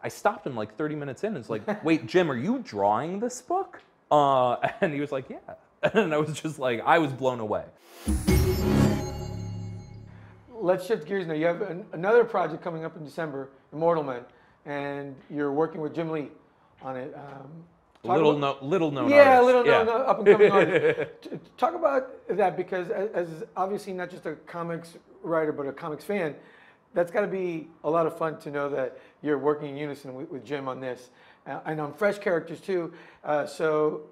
I stopped him like 30 minutes in and was like, wait, Jim, are you drawing this book? And he was like, yeah. And I was just like, I was blown away. Let's shift gears now. You have another project coming up in December, Immortal Men, and you're working with Jim Lee on it. Little known yeah, artist. little known up and coming artist. Talk about that, because as obviously not just a comics writer but a comics fan, that's got to be a lot of fun to know that you're working in unison with Jim on this, and on fresh characters too. So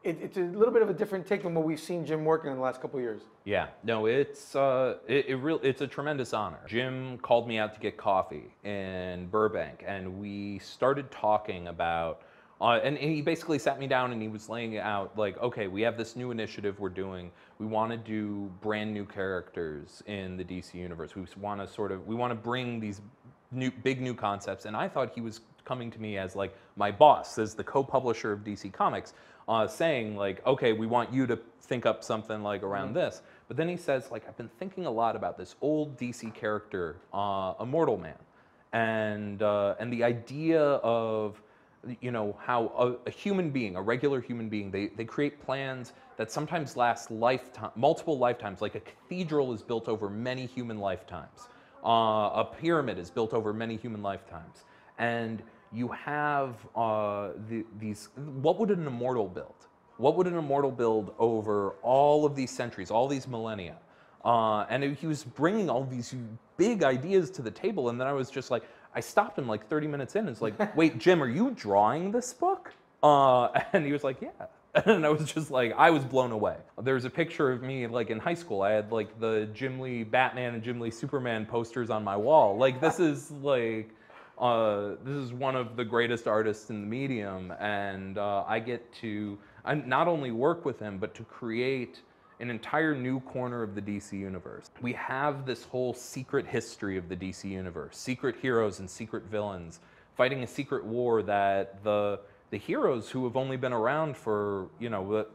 it's a little bit of a different take than what we've seen Jim working in the last couple of years. Yeah, no, it's it's a tremendous honor. Jim called me out to get coffee in Burbank, and we started talking about, and he basically sat me down and he was laying out like, okay, we have this new initiative we're doing. We want to do brand new characters in the DC universe. We want to bring these big new concepts. And I thought he was coming to me as like my boss, as the co-publisher of DC Comics, saying like, okay, we want you to think up something like around this. But then he says like, I've been thinking a lot about this old DC character, Immortal Man, and the idea of, you know, how a human being, a regular human being, they create plans that sometimes last multiple lifetimes. Like a cathedral is built over many human lifetimes. A pyramid is built over many human lifetimes. And you have these, what would an immortal build? What would an immortal build over all of these centuries, all these millennia? And he was bringing all these big ideas to the table, and then I was just like, I stopped him like 30 minutes in and was like, wait, Jim, are you drawing this book? And he was like, yeah. And I was just like, I was blown away. There's a picture of me like in high school. I had like the Jim Lee Batman and Jim Lee Superman posters on my wall. Like this is like, this is one of the greatest artists in the medium, and I get to not only work with him, but to create an entire new corner of the DC universe. We have this whole secret history of the DC universe, secret heroes and secret villains, fighting a secret war that the heroes who have only been around for, you know,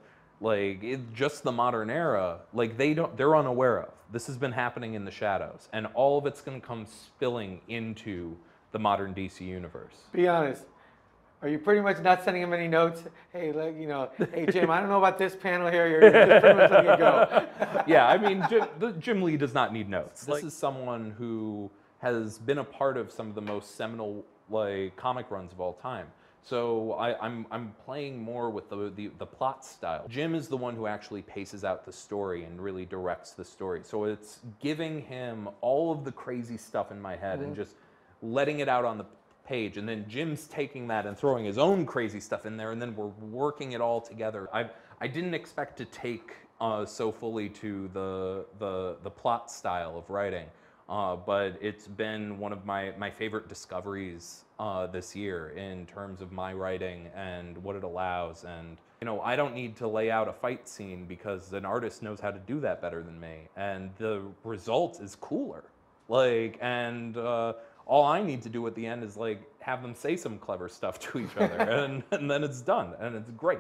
just the modern era, like they're unaware of. This has been happening in the shadows, and all of it's gonna come spilling into the modern DC universe. Be honest. Are you pretty much not sending him any notes? Hey, like, you know, hey Jim, I don't know about this panel here. You're just pretty much letting it go. Yeah, I mean, Jim Lee does not need notes. This is someone who has been a part of some of the most seminal like comic runs of all time. So I'm playing more with the plot style. Jim is the one who actually paces out the story and really directs the story. So it's giving him all of the crazy stuff in my head and just letting it out on the page, and then Jim's taking that and throwing his own crazy stuff in there, and then we're working it all together. I didn't expect to take so fully to the plot style of writing, but it's been one of my favorite discoveries this year in terms of my writing and what it allows. And you know, I don't need to lay out a fight scene because an artist knows how to do that better than me, and the result is cooler. Like, and all I need to do at the end is like have them say some clever stuff to each other, and then it's done, and it's great.